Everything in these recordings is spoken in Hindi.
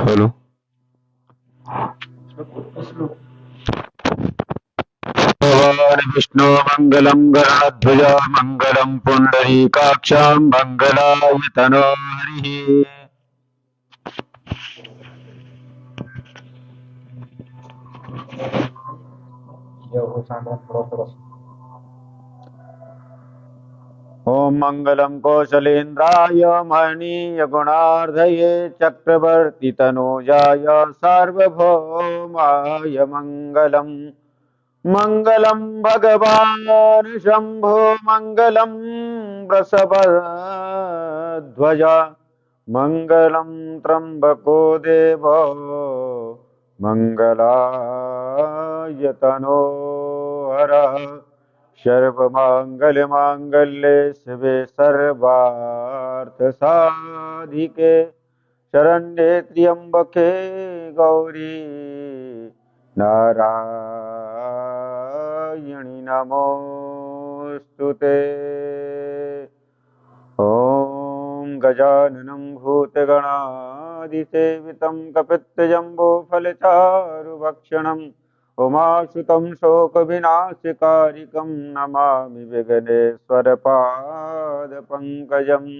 हेलो। भगवान विष्णु मंगलम गणाध्वज मंगलम पुंडरीकाक्षां मंगलाय तनो हरिः। ओम मंगलम कौशलेन्द्राय महनीय गुणार्धये चक्रवर्ती तनूजाय सार्वभौमाय मंगलम। मंगलम भगवान शंभो मंगलम वृषभध्वज मंगलम त्र्यंबको देवो मंगलाय तनो हरः। सर्वमंगल मांगल्ये शिवे सर्वार्थसाधिके शरण्ये त्र्यंबके गौरी नारायणी नमोस्तुते। ओम गजाननं भूतगणादिसेवितं कपित्तजम्बूफलचारुभक्षणम् उमासुतं शोकविनाशकारिकं नमामि विघ्नेश्वरपादपङ्कजम्।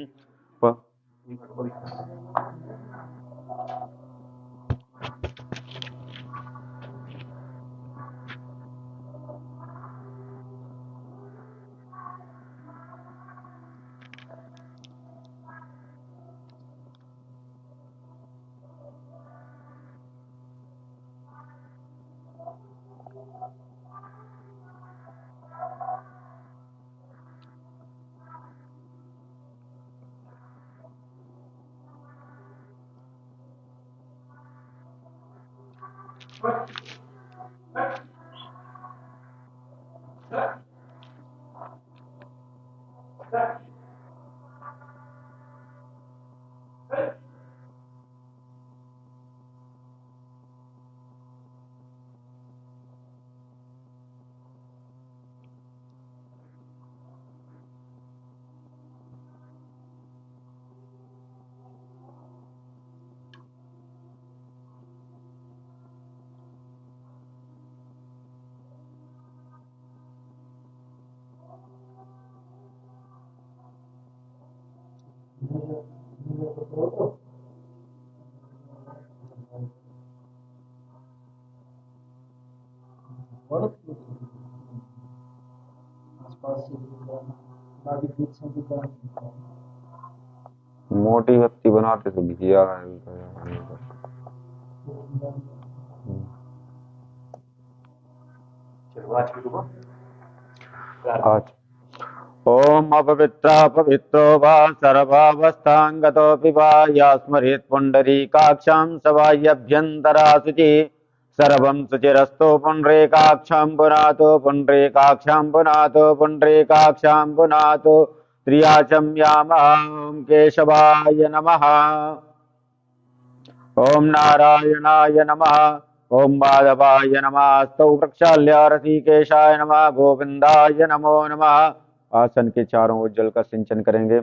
मोटी बत्ती बनाते तो घिया आज। ओम अपवित्रा पवित्रो वा सर्वावस्थांगतोऽपि वा स्मरेत् पुंडरीकाक्षां सवायभ्यन्तरा शुचि सर्वं शुचिरस्तु पुंडरीकाक्षां पुनातो पुंडरीकाक्षां पुनातो पुंडरीकाक्षां पुनातो त्रियाचं यामहं केशवाय नमः। ओम नारायणाय नमः। ओम माधवाय नमः। स्तौ प्रक्षाल्य ऋषिकेशाय नमः। गोविंदाय नमो नमः। आसन के चारों ओर जल का सिंचन करेंगे।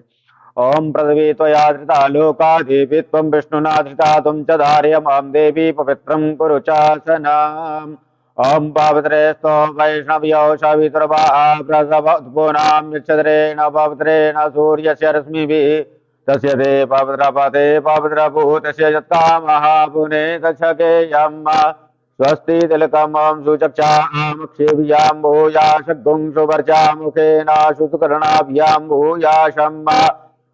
ओम पृथ्वी त्वया धृता लोका देवी त्वं विष्णुना धृता त्वं च धारय मां देवी पवित्रं कुरु चासनम्। ओम पवित्रे स्तो वैष्णव्यो सवितुर्वः प्रसवोत्पूनां यच्छद्रेण पवित्रेण सूर्यस्य रश्मिभिः तस्य ते पवित्रपते पवित्रभूतस्य यत्कामः पुनेतच्छकेयम्। स्वस्ति तिलकमं सुचक्षां क्षेव्यां भूयाशगुं सुवर्चा मुखेन सुकर्णाभ्यां भूयाशम्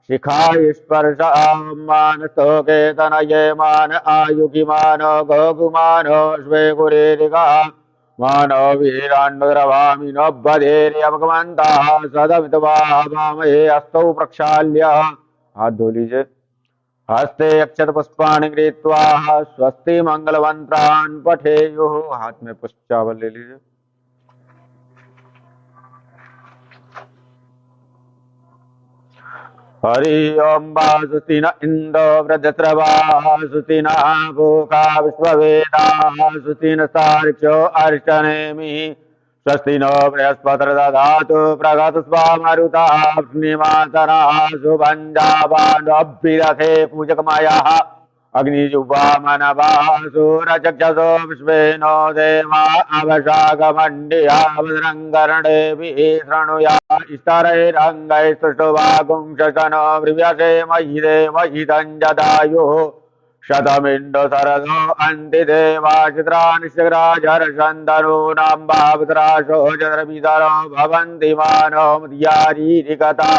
शिखाय स्पर्शां मानस्तोके तनये मान आयुगिमान गोगुमान स्वे गुरेरिगा मानो वीरान्वद्रवामि नोपधेर्यभगवन्तः सदमित्वा वामहे हस्तौ प्रक्षाल्य हाथ धो लीजिए। हस्ते अक्षत पुष्पाणि गृहीत्वा स्वस्ति मंगलमंत्रान् पठेयुः। हाथ में पुष्प चावल ले लीजिए। हरि ओम वासुति न इंदो वृद्धस्रवा सुति न भूखा विश्ववेदाः सुति न सार्क्ष्यो अर्चनेमि स्वस्ति नो बृहस्पतिर्दधातु प्रगतस्वामरुताग्निमातरः सुभञ्जावानभिरथे पूजकमयः अग्निजुवा मनवासुरचक्षसो विश्वेनो देवा अवशाकमण्डिया भद्रङ्कर्णेभिः शृणुया स्तरैरङ्गैस्तुष्टुवागुंशनो वृव्यसे मयि देव इदं जदायुः शतमिन्दु सरदो अन्ति देवाचित्रानिशग्राजर्षन्तनूनां भावत्राशो जद्रवितरो भवन्ति मानो मदीयारीरिकता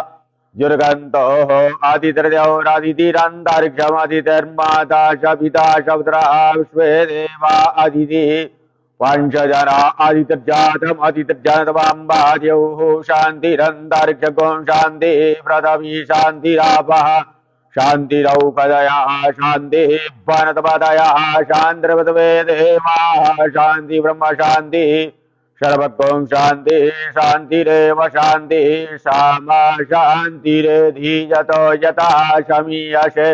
जुर्गन्तोः अतिथिर्द्यौरदितिरन्तरिक्षमतिथिर्माता च पिता च पुत्रः विश्वे देवा अदितिः पञ्चजना अदितिर्जातम् अदितिर्जातमम्बाद्यौः शान्तिरन्तरिक्षगुं शान्तिः प्रथमी शान्तिरापः शान्तिरौकदयः शान्तिः वनतपदयः शान्तिर्वतवे देवाः शान्ति ब्रह्म शान्तिः सर्वत्वं शान्तिः शान्तिरेव शान्तिः सामा शान्तिरेधीयतो यतः शमीयसे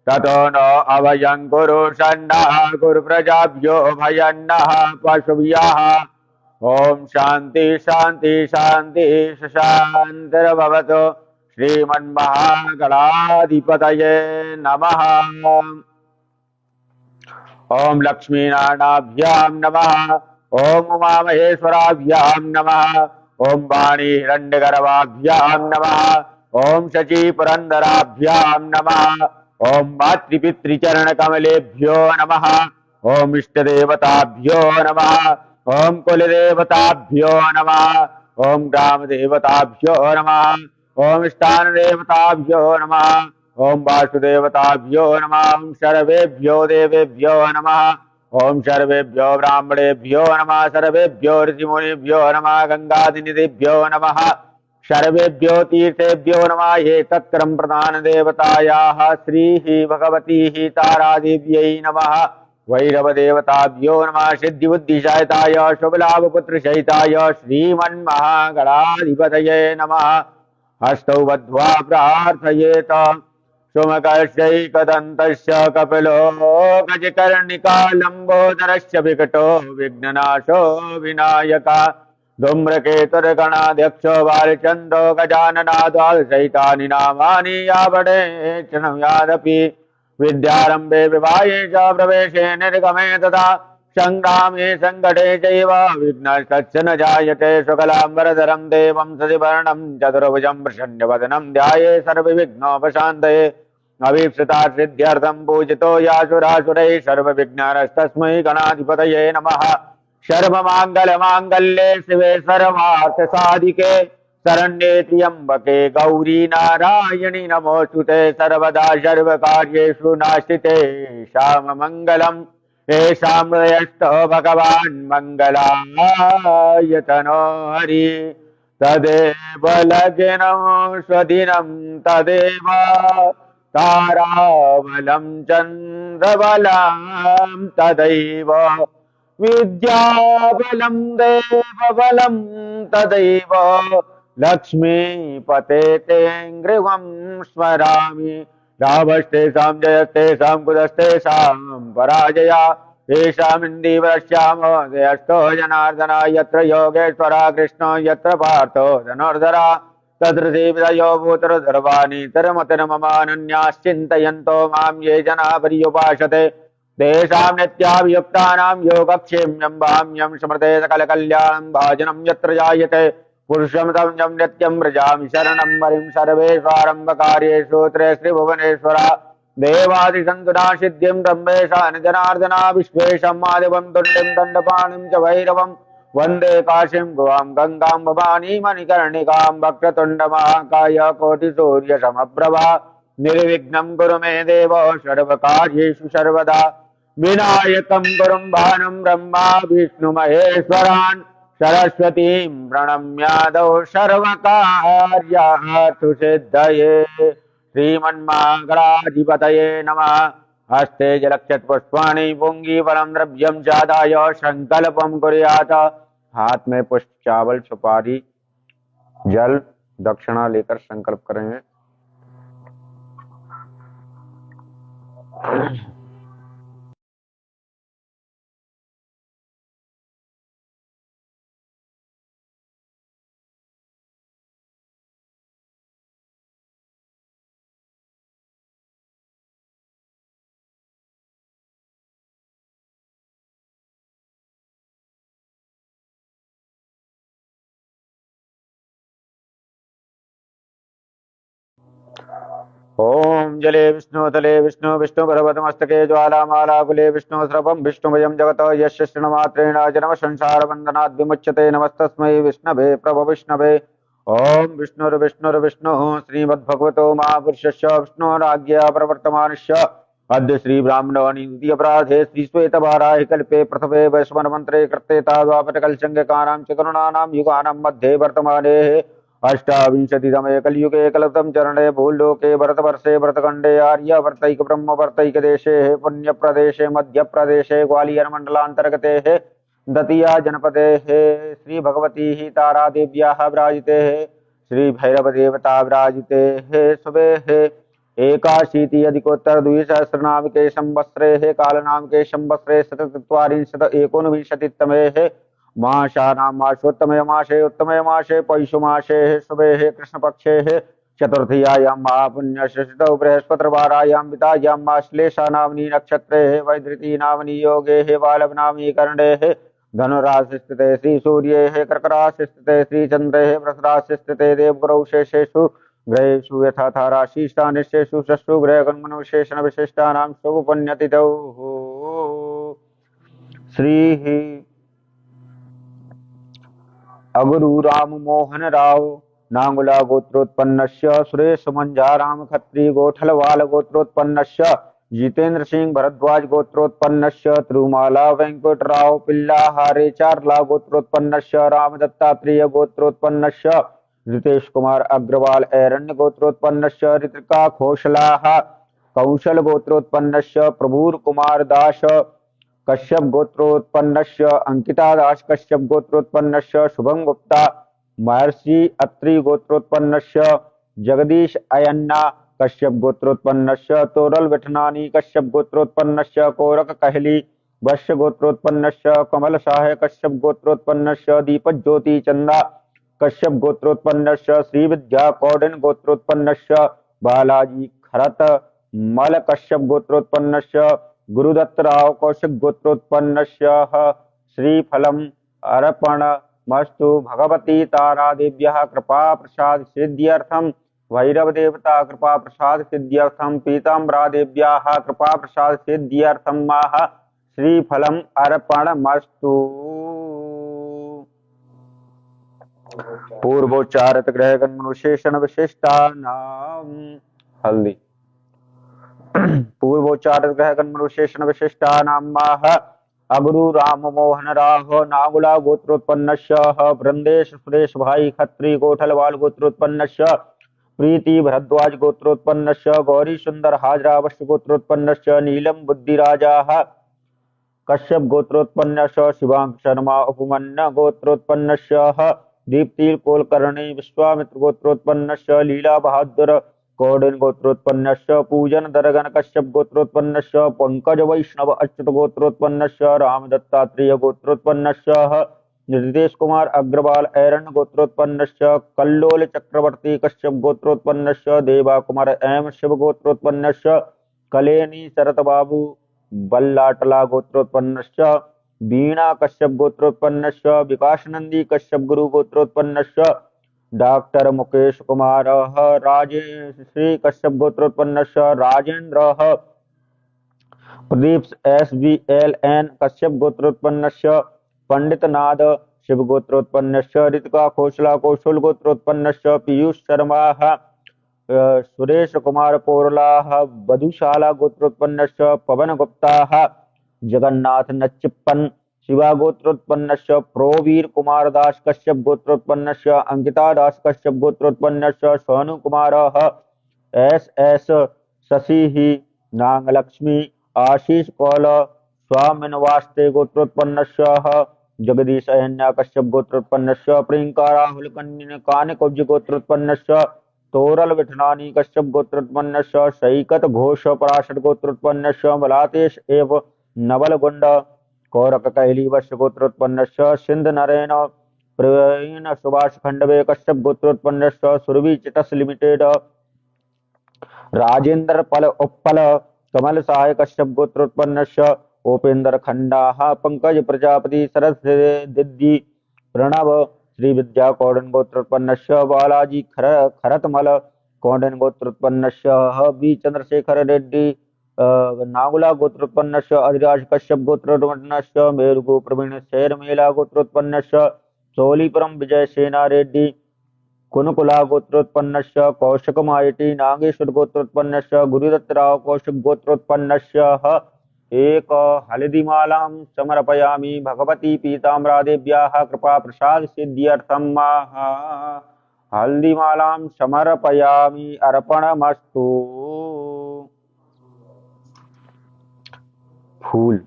ततो न अभयं कुरु सन्नः कुरु प्रजाभ्यो भयन्नः पशुभ्यः ओम शांति शांति शांति शांतिर्भवतु श्रीमन्महागणाधिपतये नमः। ओम लक्ष्मीनारायणाभ्यां नमः। ओम उमामहेश्वराभ्यां नमः। ओम वाणी हिरण्यगर्भाभ्यां नमः। ओम शची पुरंदराभ्यां नमः। ओम मातृपितृचरणकमलेभ्यो नमः। ओम इष्टदेवताभ्यो नमः। ओम कुलदेवताभ्यो नमः। ओम ग्रामदेवताभ्यो नमः। ओम स्थानदेवताभ्यो नमः। ओम वासुदेवताभ्यो नमः। ओम सर्वेभ्यो देवेभ्यो नमः। ओम सर्वेभ्यो ब्राह्मणेभ्यो नमः। सर्वेभ्यो ऋषिमुनिभ्यो नमः। गंगादिनिधिभ्यो नमः। सर्वेभ्यो तीर्थेभ्यो नमः। ये तत्क्रम प्रधान देवतायाः श्रीः भगवतीः तारादेव्यै नमः। वैरव देवताभ्यो नमः। सिद्धि बुद्धि सहिताय शुभलाभ पुत्र सहिताय श्रीमन्महागणाधिपतये नमः। हस्तौ बद्ध्वा प्रार्थयेत सुमकर्षैकदन्तस्य कपिलो गजकर्णिकालम्बोदरस्य विकटो विघ्ननाशो विनायका धूम्रकेतुर्गणाध्यक्षो बालचन्द्रो गजाननाद्वादशैतानि नामानि यावडे यादपि विद्यारम्भे विवाहे च प्रवेशे निर्गमे तथा संग्रामे संकटे चैव विघ्नस्तस्य न जायते शुक्लाम्बरधरं देवं सदिवर्णं चतुर्भुजं प्रसन्नवदनं ध्याये सर्वविघ्नोपशान्तये अभीप्सिता सिद्ध्यर्थं पूजितो यासुरासुरैः सर्वविघ्नहरस्तस्मै गणाधिपतये नमः। सर्वमाङ्गल्ये शिवे सर्वार्थसाधिके शरण्ये त्र्यम्बके गौरी नारायणि नमोऽस्तुते सर्वदा सर्वकार्येषु नास्तिते श्याममङ्गलम् येषां हृदयस्थो भगवान् मङ्गलायतनो हरि तदेव लग्नं स्वदिनं तदेव ताराबलं चन्द्रबलं तदैव विद्याबलं देवबलं तदैव लक्ष्मीपते ते गृहं स्मरामि लाभस्तेषां जयस्तेषां कुतस्तेषां पराजया येषामिन्दीवरश्यामो जयस्थो जनार्दन यत्र योगेश्वरा कृष्णो यत्र पार्थो धनुर्धरा तत्र देवयो भूतरधर्वाणि तरमतिर्ममानन्याश्चिन्तयन्तो मां ये जना पर्युपासते तेषां नित्याभियुक्तानां योगक्षेम्यं भाम्यं स्मृते सकलकल्याणं भाजनं यत्र जायते पुरुषं तं यं नित्यं व्रजामि शरणं हरिं सर्वेष्वारम्भकार्येषु त्रिभुवनेश्वरा देवादिसन्तुना सिद्धिं ब्रह्मेशा जनार्दना विश्वेशं माधवं तुण्डिं दण्डपाणिं च भैरवं वन्दे काशीं गुहां गङ्गां भवानी मणिकर्णिकां वक्रतुण्डमहाकाय कोटिसूर्यसमप्रभा निर्विघ्नं कुरु मे देव सर्वकार्येषु सर्वदा विनायकं गुरुं भानुं ब्रह्मा विष्णुमहेश्वरान् सरस्वतीं प्रणम्यादौ सर्वकार्यार्थु सिद्धये श्रीमन्महागणाधिपतये नमः। हस्ते जलक्षतपुष्पाणि पुंगीफलं द्रव्यं चादाय संकल्पं कुर्यात्। हाथ में पुष्प चावल सुपारी जल दक्षिणा लेकर संकल्प करेंगे। जले विष्णुतले विष्णु विष्णुपर्वतमस्तके ज्वालामालाकुले विष्णुस्रवं विष्णुभयं जगतः यस्य श्रवणमात्रेण जन्म संसारबन्धनात् विमुच्यते। नमस्तस्मै विष्णवे प्रभो विष्णवे। ओम विष्णुर्विष्णुर्विष्णुः श्रीमद्भगवतो महापुरुषस्य विष्णोराज्ञया प्रवर्तमानस्य अद्य श्री ब्राह्मणोऽनिन्द्य अपराधे श्री श्वेतवाराहि कल्पे प्रथमे वैश्वमन्वन्तरे कृत्येता द्वापरकलशङ्कानां चतुर्णानां युगानां मध्ये वर्तमाने अष्टाविंशतितमे कलियुगे कलुतं चरणे भूलोके भरतवर्षे भरतखण्डे आर्यावर्तैक ब्रह्मवर्तैक देशे पुण्यप्रदेशे मध्यप्रदेशे ग्वालियर मण्डलान्तर्गते दतिया जनपदे श्री भगवती ही तारा देव्याः विराजिते श्री भैरव देवता विराजिते शुभे एकाशीति अधिकोत्तर द्विसहस्रनामके संवत्सरे कालनामके संवत्सरे शतचत्वारिंशत् एकोनविंशतितमे मासानां मासोत्तमे मासे उत्तमे मासे पौषमासे शुभे कृष्णपक्षे चतुर्थीयां महापुण्यशतौ बृहस्पतिवारायां वितायां माश्लेषानाम्नि नक्षत्रे वैधृति नाम्नि योगे बालवनाम्नि कर्णे धनुराशि स्थिते श्री सूर्ये कर्कराशि स्थिते श्री चंद्रे वृषराशि स्थिते देवगुरौ शेषेषु ग्रहेषु यथा राशिष्टानिशेषु षष्ठु ग्रहगणमनुशेषण विशिष्टानां शुभ पुण्यतिथौ श्री अगुरु राम मोहन राव नांगुला गोत्रोत्पन्नस्य सुरेश मंझाराम खत्री गोठलवाल गोत्रोत्पन्नस्य जितेंद्र सिंह भरद्वाज गोत्रोत्पन्नस्य तिरुमाला वेंकटराव पिल्लाहारे चारला गोत्रोत्पन्नस्य राम दत्तात्रेय गोत्रोत्पन्नस्य रितेश कुमार अग्रवाल ऐरण्य गोत्रोत्पन्नस्य ऋतिका खोसलाः कौशल गोत्रोत्पन्नस्य प्रभुर कुमार दास कश्यप गोत्रोत्पन्नस्य अंकिता दास कश्यप गोत्रोत्पन्नस्य शुभम गुप्ता महर्षि अत्रि गोत्रोत्पन्नस्य जगदीश अयन्ना कश्यप गोत्रोत्पन्नस्य तोरल विठनानी कश्यप गोत्रोत्पन्नस्य कोरक कहली वश्य गोत्रोत्पन्नस्य कमल साह कश्यप गोत्रोत्पन्नस्य दीपक ज्योति चंदा कश्यप गोत्रोत्पन्नस्य श्री विद्या कौडिन गोत्रोत्पन्नस्य बालाजी खरत मल कश्यप गोत्रोत्पन्नस्य गुरुदत्त राव कौशिक गोत्रोत्पन्नस्य श्रीफलम अर्पण मस्तु भगवती तारा देव्यः कृपा प्रसाद सिद्ध्यर्थम भैरव देवता कृपा प्रसाद सिद्ध्यर्थम पीताम्बरा देव्याः कृपा प्रसाद सिद्ध्यर्थम माह श्रीफलम अर्पण मस्तु। पूर्वोच्चारित ग्रह गणमनुशेषण विशिष्टानाम हल्दी पूर्वोच्चारित ग्रह गणमनुशेषण विशिष्टानाम माह अगुरु राम मोहन राह नागुला गोत्रोत्पन्नस्य वृंदेश सुरेश भाई खत्री गोठलवाल गोत्रोत्पन्नस्य प्रीति भरद्वाज गोत्रोत्पन्नस्य गौरी सुंदर हाजरा वश्य गोत्रोत्पन्नस्य नीलम बुद्धिराजाः कश्यप गोत्रोत्पन्नस्य शिवांक शर्मा उपमन्य गोत्रोत्पन्नस्य दीप्ति कोलकर्णी विश्वामित्र गोत्रोत्पन्नस्य लीला बहादुर कौडिन गोत्रोत्पन्नस्य पूजन दरगन कश्यप गोत्रोत्पन्नस्य पंकज वैष्णव अच्युत गोत्रोत्पन्नस्य राम दत्तात्रेय गोत्रोत्पन्नस्य नितेश कुमार अग्रवाल ऐरण्य गोत्रोत्पन्नस्य कल्लोल चक्रवर्ती कश्यप गोत्रोत्पन्नस्य देवा कुमार एम शिव गोत्रोत्पन्नस्य कलेनी शरत बाबू बल्लाटला गोत्रोत्पन्नस्य वीणा कश्यप गोत्रोत्पन्नस्य विकासनंदी कश्यप गुरु गोत्रोत्पन्नस्य डॉक्टर मुकेश कुमार राजेश श्री कश्यप गोत्रोत्पन्नस्य राजेंद्र प्रदीप SBLN कश्यप गोत्रोत्पन्नस्य पंडित नाद शिव गोत्रोत्पन्नस्य ऋतिका खोसला कौशल गोत्रोत्पन्नस्य पीयूष शर्मा सुरेश कुमार पोरला वधुशाला गोत्रोत्पन्नस्य पवन गुप्ता जगन्नाथ नच्चिप्पन शिवा गोत्रोत्पन्नस्य प्रोवीर कुमार दास कश्यप गोत्रोत्पन्नस्य अंकिता दास कश्यप गोत्रोत्पन्नस्य सोनु कुमार SS शशि नागलक्ष्मी आशीष कौल स्वामिनवास्ते गोत्रोत्पन्नस्य जगदीश अयन्या कश्यप गोत्रोत्पन्नस्य प्रियंका राहुल कान्य कब्ज गोत्रोत्पन्नस्य तोरल विठनानी कश्यप गोत्रोत्पन्नस्य सैकत घोष पराशर गोत्रोत्पन्नस्य बलातेश एव नवलगुंड कौरक कैली वश्य गोत्रोत्पन्नस्य सिंध नरेन प्रवीण सुभाष खंडवे कश्यप गोत्रोत्पन्नस्य सुरभि चिटस लिमिटेड राजेंद्र पल उत्पल कमल सहाय कश्यप गोत्रोत्पन्नस्य उपेंद्र खंडा पंकज प्रजापति शरद दिद्दी प्रणव श्री विद्या कौड़न गोत्रोत्पन्नस्य बालाजी खरतमल कौंडिन्य गोत्रोत्पन्नस्य बी चंद्रशेखर रेड्डी नागुला गोत्रोत्पन्नस्य अधिराज कश्यप गोत्रोत्पन्नस्य मेरुगु प्रवीण शेरमेला गोत्रोत्पन्नस्य चोलीपुरम विजय सेना रेड्डी कुनुकुला गोत्रोत्पन्नस्य कौशिक मायटी नागेश्वर गोत्रोत्पन्नस्य गुरुदत्तराव कौशिक गोत्रोत्पन्नस्य एक हल्दीमालां समर्पयामि भगवती पीताम्बरा देव्याः कृपा प्रसाद सिद्ध्यर्थं हल्दीमालां समर्पयामि अर्पणमस्तु। फूल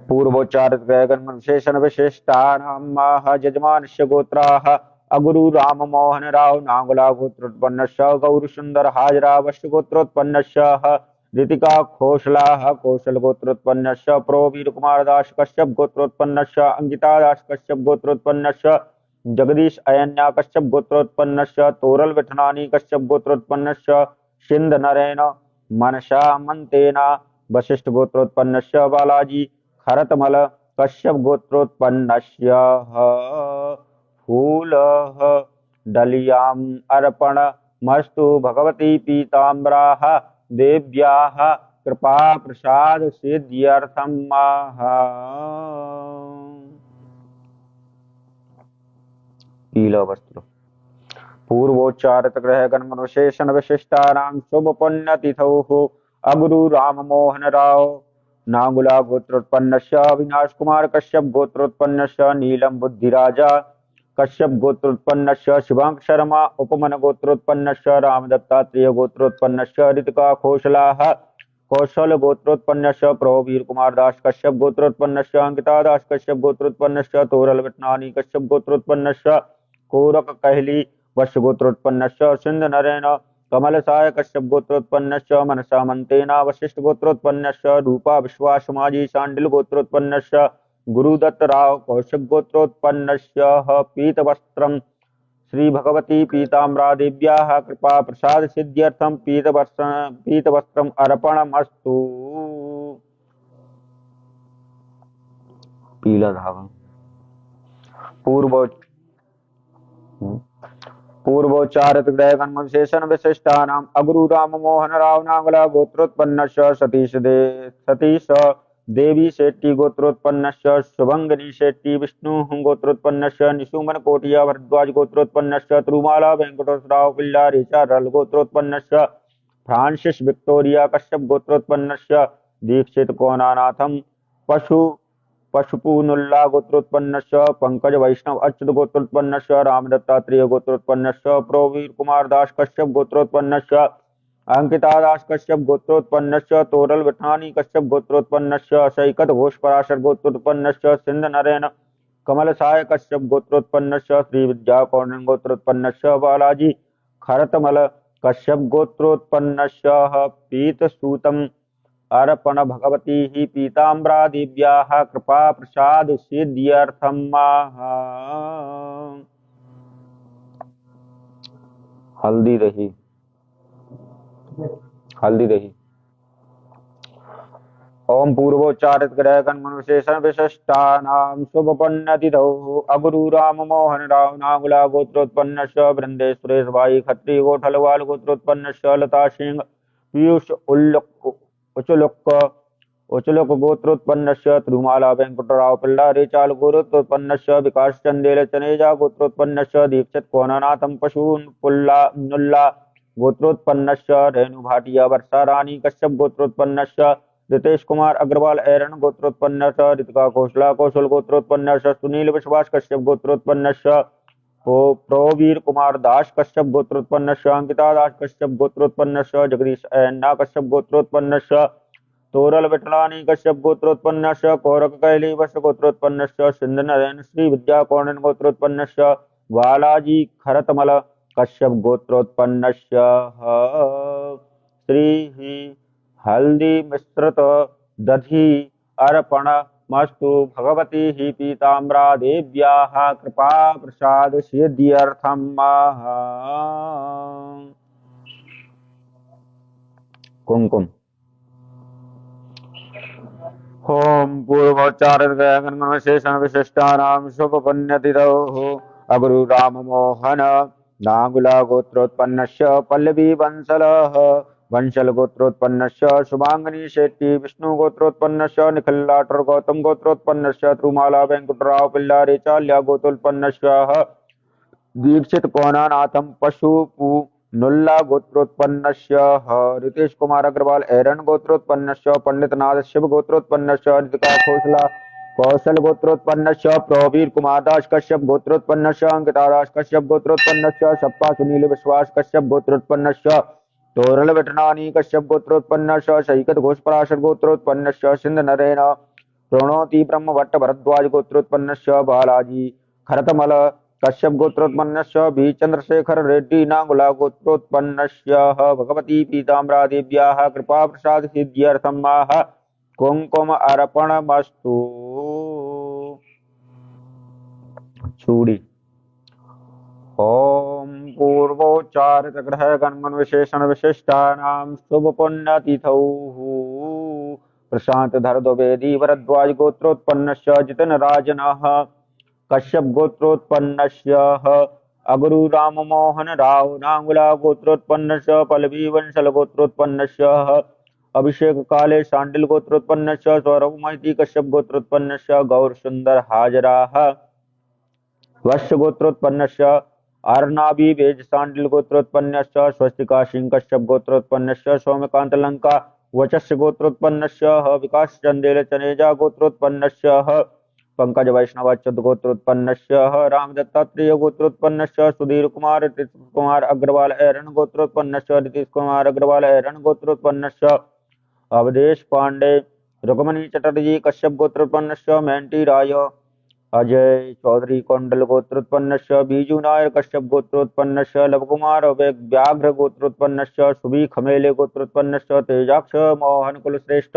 पूर्वोच्चारित गण विशेषण विशिष्टानां यजमानस्य गोत्राः अगुरु राम मोहन राव नांगला गोत्रोत्पन्नस्य गौरी सुंदर हाजरा वश्य गोत्रोत्पन्नस्य ऋतिका खोसला कौशल गोत्रोत्पन्नस्य प्रोवीर कुमार दास कश्यप गोत्रोत्पन्नस्य अंकिता दास कश्यप गोत्रोत्पन्नस्य जगदीश अयन्या कश्यप गोत्रोत्पन्नस्य तोरल विठनानी कश्यप गोत्रोत्पन्नस्य सिंध नरेन मनसा मंतेना वशिष्ठ गोत्रोत्पन्नस्य बालाजी खरतमल कश्यप गोत्रोत्पन्नस्य फूल डलियाम अर्पणमस्तु भगवती पीताम्बराः देव्याः कृपा प्रसाद सिद्ध्यर्थं पीला वस्त्र पूर्वोच्चारित ग्रह गण विशेषण विशिष्टानां शुभ पुण्य तिथौ अगुरु राम मोहन राव नांगुला गोत्रोत्पन्नस्य अविनाश कुमार कश्यप गोत्रोत्पन्नस्य नीलम बुद्धिराजा कश्यप गोत्रोत्पन्नस्य शिवांक शर्मा उपमन गोत्रोत्पन्नस्य रामदत्तात्रेय गोत्रोत्पन्नस्य ऋतिका खोसलाः कौशल गोत्रोत्पन्नस्य प्रोवीर कुमार दास कश्यप गोत्रोत्पन्नस्य अंकिता दास कश्यप गोत्रोत्पन्नस्य तोरल विठनानी कश्यप गोत्रोत्पन्नस्य कोरक कहली वश्य गोत्रोत्पन्नस्य सिंध नरेन कमल साय कश्यप गोत्रोत्पन्नस्य मनसा मंतेना वशिष्ठ गोत्रोत्पन्नस्य रूपा विश्वास माजी शांडिल गोत्रोत्पन्नस्य गुरुदत्त राव कौशिक गोत्रोत्पन्नस्य पीतवस्त्रम श्री भगवती पीताम्बरा देव्याः कृपा प्रसाद सिद्ध्यर्थं पीतवस्त्रम अर्पणमस्तु। पीला धागा पूर्वोच्चारित ग्रहगण विशेषण विशिष्टानां अगुरु राम मोहन राव नांगला गोत्रोत्पन्नस्य सतीश देवी शेट्टी गोत्रोत्पन्नस्य शुभंगनी शेट्टी विष्णु गोत्रोत्पन्नस्य निशुमन कोटिया भरद्वाज गोत्रोत्पन्नस्य तिरुमाला वेंकटेश्वरराव पिल्लारी चारल गोत्रोत्पन्नस्य फ्रांसिस विक्टोरिया कश्यप गोत्रोत्पन्नस्य दीक्षित कोनानाथम पशुपूनुल्ला गोत्रोत्पन्नस्य पंकज वैष्णव अच्युत गोत्रोत्पन्नस्य रामदत्तात्रेय गोत्रोत्पन्नस्य प्रोवीर कुमार दास कश्यप गोत्रोत्पन्नस्य अंकिता दास कश्यप गोत्रोत्पन्नस्य तोरल विठानी कश्यप गोत्रोत्पन्नस्य सैकत घोष पराशर गोत्रोत्पन्नस्य सिंध नरेन कमल साय कश्यप गोत्रोत्पन्नस्य श्री विद्या कौंडिन्य गोत्रोत्पन्नस्य बालाजी खरतमल कश्यप गोत्रोत्पन्नस्य पीतसूतम अर्पण भगवती ही पीताम्बरा देव्याः कृपा प्रसाद सिद्ध्यर्थं हल्दी दही ओम पूर्वोच्चारित ग्रहगण विशेषण विशिष्टानां शुभ पुण्यतिथौ अगुरु राम मोहन राव नांगुला गोत्रोत्पन्नस्य वृंदे सुरेश भाई खत्री गोठलवाल गोत्रोत्पन्नस्य लता सिंह पीयूष उचुलक गोत्रोत्पन्नस्य तिरुमाला वेंकटराव पिल्लारी चाल गोत्रोत्पन्नस्य विकास चंदेल चनेजा गोत्रोत्पन्नस्य दीक्षित कोनानाथम पशुनुल्ला गोत्रोत्पन्नस्य रेणु भाटिया वर्षा रानी कश्यप गोत्रोत्पन्नस्य रितेश कुमार अग्रवाल एरन गोत्रोत्पन्नस्य ऋतिका कौशला कौशल गोत्रोत्पन्नस्य सुनील विश्वास कश्यप गोत्रोत्पन्नस्य प्रोवीर कुमार दास कश्यप गोत्रोत्पन्नस्य अंकिता दास कश्यप गोत्रोत्पन्नस्य जगदीश अयन्ना कश्यप गोत्रोत्पन्नस्य तोरल विठलानी कश्यप गोत्रोत्पन्नस्य कौरक कैली वश गोत्रोत्पन्नस्य सिंध नरेन श्री विद्या कौंडिन्य गोत्रोत्पन्नस्य बालाजी खरतमल कश्यप गोत्रोत्पन्नस्य श्री हल्दी मिश्रित दधि अर्पण मस्तु भगवती ही पीताम्बरा देव्याः कृपा प्रसाद सिद्ध्यर्थं कुमकुम ओम पूर्वोच्चारित ग्रहगण विशेषण विशिष्टानां शुभ पुण्यतिथौ अगुरु राम मोहन नागुला गोत्रोत्पन्नस्य पल्लवी वंशलः वंशल गोत्रोत्पन्नस्य शुभांगनी शेट्टी विष्णु गोत्रोत्पन्नस्य निखिल लाटर गौतम गोत्रोत्पन्नस्य त्रुमाला वेंकटराव पिल्लारे चाल्या गोत्रोत्पन्नस्य दीक्षित कोणानाथम पशुपु नुल्ला गोत्रोत्पन्नस्य रितेश कुमार अग्रवाल एरन गोत्रोत्पन्नस्य पंडित नाथ शिव गोत्रोत्पन्नस्य रितिका खोसला कौशल गोत्रोत्पन्नस्य प्रवीर कुमार दास कश्यप गोत्रोत्पन्नस्य अंकिता दास कश्यप गोत्रोत्पन्नस्य सप्पा सुनील विश्वास कश्यप गोत्रोत्पन्नस्य तोरल विठनानी कश्यप गोत्रोत्पन्नस्य सैकत घोष पराशर गोत्रोत्पन्नस्य सिंध नरेन प्रणोति ब्रह्म भट्ट भरद्वाज गोत्रोत्पन्नस्य बालाजी खरतमल कश्यप गोत्रोत्पन्नस्य बी चंद्रशेखर रेड्डी नांगुला गोत्रोत्पन्नस्य भगवती पीताम्बरा देव्याः कृपा प्रसाद सिद्ध्यर्थं माह कुंकुम अर्पणमस्तु। चूड़ी ओम पूर्वोच्चारित ग्रह गणगण विशेषण विशिष्टानां शुभ पुण्यतिथौ प्रशांत धर द्विवेदी भरद्वाज गोत्रोत्पन्नस्य जितन राजनः कश्यप गोत्रोत्पन्नस्य अगरु राम मोहन राव नांगुला गोत्रोत्पन्नस्य पल्लवी वंशल गोत्रोत्पन्नस्य अभिषेक काले शांडिल गोत्रोत्पन्नस्य सौरभ महती कश्यप गोत्रोत्पन्नस्य गौर सुंदर हाजराः वश्य गोत्रोत्पन्नस्य आर्नाबी वेज शांडिल गोत्रोत्पन्नस्य स्वस्तिका सिंह कश्यप गोत्रोत्पन्नस्य सौम्यकांत लंका वचस्य गोत्रोत्पन्नस्य विकास चंदेल चनेजा गोत्रोत्पन्नस्य पंकज वैष्णव गोत्रोत्पन्नस्य राम दत्तात्रेय गोत्रोत्पन्नस्य सुधीर कुमार ऋतिक कुमार अग्रवाल एरन गोत्रोत्पन्नस्य ऋतिक कुमार अग्रवाल एरन गोत्रोत्पन्नस्य अवधेश पांडे रुक्मणी चटर्जी कश्यप गोत्रोत्पन्नस्य मेंटी राय अजय चौधरी कौंडल गोत्रोत्पन्नस्य बीजू नायर कश्यप गोत्रोत्पन्नस्य लवकुमार व्याघ्र गोत्रोत्पन्नस्य सुबी खमेले गोत्रोत्पन्नस्य तेजाक्ष मोहन कुलश्रेष्ठ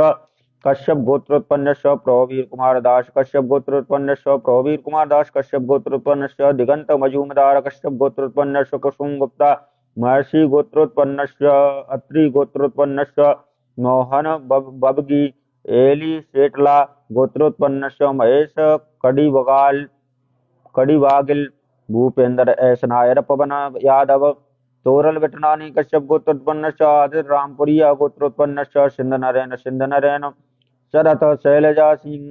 कश्यप गोत्रोत्पन्नस्य प्रवीर कुमार दास कश्यप गोत्रोत्पन्नस्य प्रवीर कुमार दास कश्यप गोत्रोत्पन्नस्य दिगंत मजूमदार कश्यप गोत्रोत्पन्नस्य कुसुम गुप्ता महर्षि गोत्रोत्पन्नस्य अत्रि गोत्रोत्पन्नस्य मोहन बबगी एली सेटला गोत्रोत्पन्नस्य महेश कड़ीवागिल भूपेंद्र एस नायर पवन यादव तोरल विठनानी कश्यप गोत्रोत्पन्नस्य आदित्य रामपुरिया गोत्रोत्पन्नस्य सिंध नरेन शरत शैलजा सिंह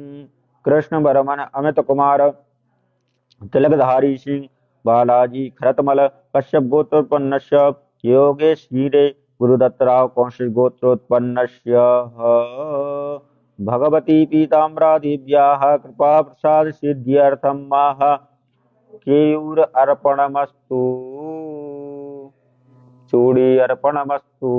कृष्ण बर्मन अमित कुमार तिलकधारी सिंह बालाजी खरतमल कश्यप गोत्रोत्पन्नस्य योगेश हीरे गुरुदत्त राव कौशिक गोत्रोत्पन्नस्य भगवती पीताम्बरा देव्याः कृपा प्रसाद सिद्ध्यर्थं माह केयूर अर्पणमस्तु। चूड़ी अर्पणमस्तु।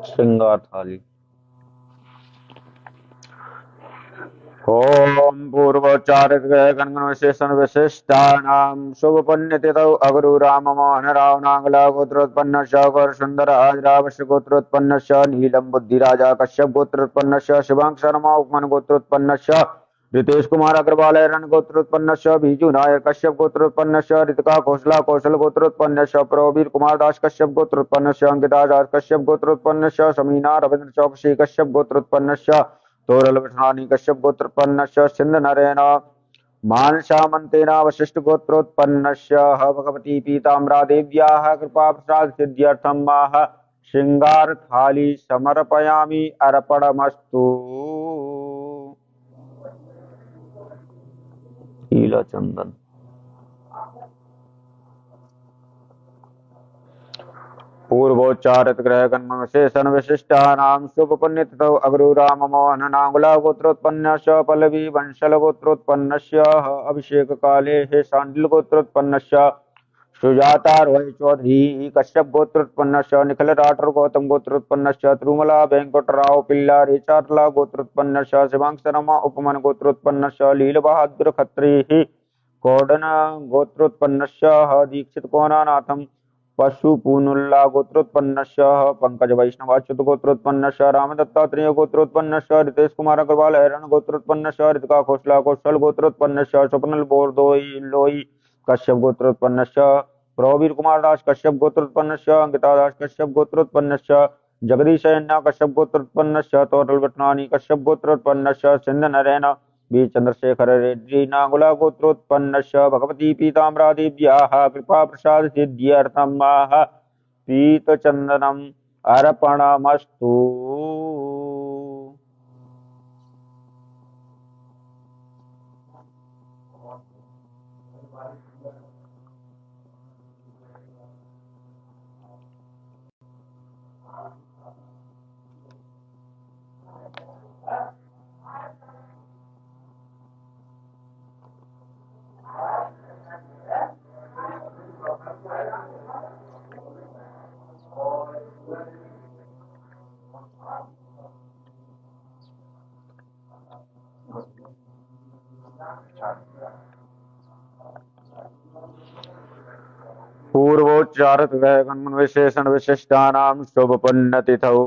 श्रृंगार थाली ओम पूर्वोच्चारित गणगण विशेषण विशिष्टानां शुभ पुण्यतिथौ अगरु राम मोहन राव नांगला गोत्रोत्पन्नस्य गौर सुंदर हाजरावश्य गोत्रोत्पन्नस्य नीलम बुद्धिराजा कश्यप गोत्रोत्पन्नस्य शिवांग शर्मा उपमन गोत्रोत्पन्नस्य रितेश कुमार अग्रवाल एरन गोत्रोत्पन्नस्य बीजू नायर कश्यप गोत्रोत्पन्नस्य रितिका खोसला कौशल गोत्रोत्पन्नस्य प्रवीर कुमार दास कश्यप गोत्रोत्पन्नस्य अंकिता दास कश्यप गोत्रोत्पन्नस्य समीना रविंद्र चौकसी कश्यप गोत्रोत्पन्नस्य तोरल विठनानी कश्यप गोत्रोत्पन्नस्य सिंध नरेन मानसामंतेना वशिष्ठ गोत्रोत्पन्नस्य भगवती पीताम्बरा देव्याः कृपा प्रसाद सिद्ध्यर्थं माह श्रृंगार थाली समर्पयामि अर्पणमस्तु। ईला चंदन पूर्वोच्चारित ग्रह गण विशेषण विशिष्टानां शुभ पुण्यतिथौ अगरु राम मोहन नांगुला गोत्रोत्पन्नस्य पल्लवी वंशल गोत्रोत्पन्नस्य अभिषेक काले हे शांडिल गोत्रोत्पन्नस्य सुजाता रोय चौधरी कश्यप गोत्रोत्पन्नस्य निखिल राठौर गौतम गोत्रोत्पन्नस्य त्रुमला वेंकटराव पिल्ला रेचार्ला गोत्रोत्पन्नस्य शिवांग शर्मा उपमन गोत्रोत्पन्नस्य लील बहादुर खत्री कोडन गोत्रोत्पन्नस्य दीक्षित कोणानाथम पशुपूनुल्ला गोत्रोत्पन्नस्य पंकज वैष्णवाच्युत गोत्रोत्पन्नस्य राम दत्तात्रेय गोत्रोत्पन्नस्य रितेश कुमार अग्रवाल एरन गोत्रोत्पन्नस्य रितिका खोसला कौशल गोत्रोत्पन्नस्य स्वप्नल बोरदोई लोई कश्यप गोत्रोत्पन्नस्य प्रवीर कुमार दास कश्यप गोत्रोत्पन्नस्य अंकिता दास कश्यप गोत्रोत्पन्नस्य जगदीश कश्यप गोत्रोत्पन्नस्य तोरल विठनानी कश्यप गोत्रोत्पन्नस्य सिंध नरेन बी चंद्रशेखर रेड्डी नागुला गोत्रोत्पन्नस्य भगवती पीताम्बरादेव्याः कृपाप्रसाद सिद्ध्यर्थं माः पीतचन्दनम् अर्पणमस्तु। पूर्वोच्चारित विशेषण विशिष्टानां शुभपुण्यतिथौ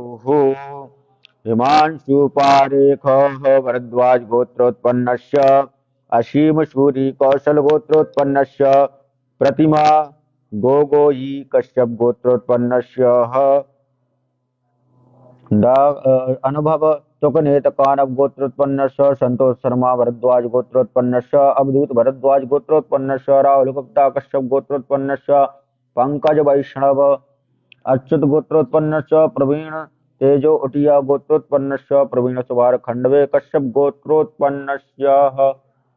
हिमांशु पारेखः भरद्वाज गोत्रोत्पन्नस्य असीम सूरी कौशल गोत्रोत्पन्नस्य प्रतिमा गोगोई कश्यप गोत्रोत्पन्नस्य अनुभव तुकनेत कानव गोत्रोत्पन्नस्य संतोष शर्मा भरद्वाज गोत्रोत्पन्नस्य अवधूत भरद्वाज गोत्रोत्पन्नस्य राहुल गुप्ता कश्यप गोत्रोत्पन्नस्य पंकज वैष्णव अच्युत गोत्रोत्पन्नस्य प्रवीण तेजो उटिया गोत्रोत्पन्नस्य प्रवीण सुभार खंडवे कश्यप गोत्रोत्पन्नस्य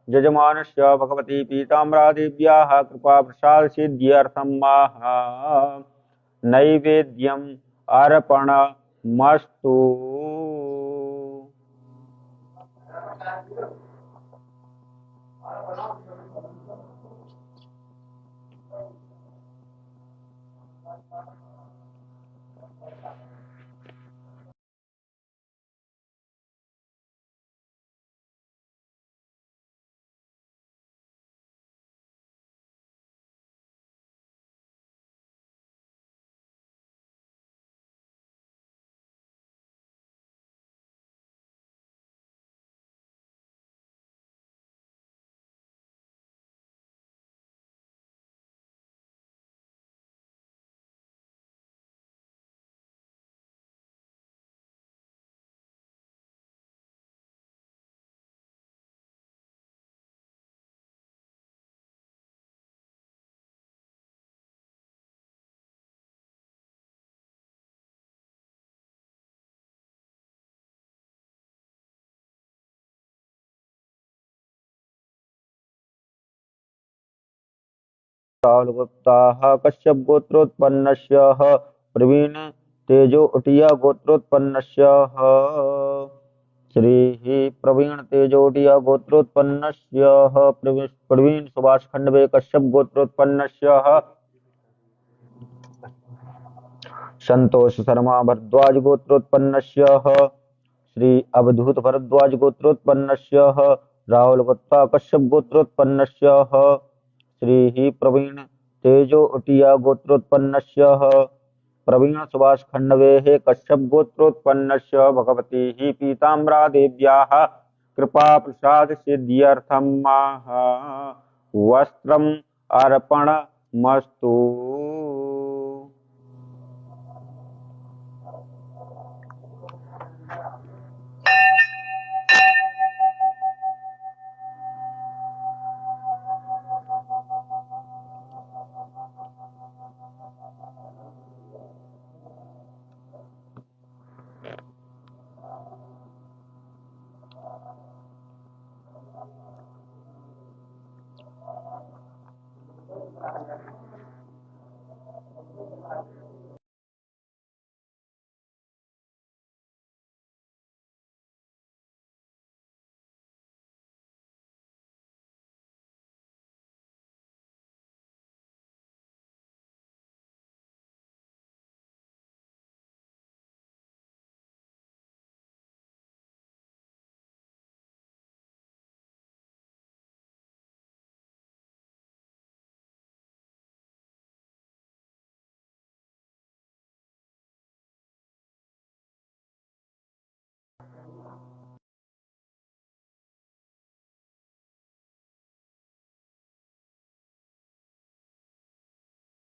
यजमानस्य भगवती पीताम्बरादेव्याः कृपा प्रसाद सिद्ध्यर्थं माः नैवेद्यम् अर्पणमस्तु। राहुल गुप्ता कश्यप गोत्रोत्पन्नस्य प्रवीण तेजो उटिया गोत्रोत्पन्नस्य श्री प्रवीण तेजो उटिया गोत्रोत्पन्नस्य प्रवीण सुभाष खंडवे कश्यप गोत्रोत्पन्नस्य संतोष शर्मा भरद्वाज गोत्रोत्पन्नस्य श्री अवधूत भरद्वाज गोत्रोत्पन्नस्य राहुल गुप्ता कश्यप गोत्रोत्पन्नस्य श्री प्रवीण तेजो उटिया गोत्रोत्पन्नस्य प्रवीण सुभाष खंडवे कश्यप गोत्रोत्पन्नस्य भगवती पीताम्बरादेव्याः कृपा प्रसाद सिद्ध्यर्थं माः वस्त्रम् अर्पणमस्तु।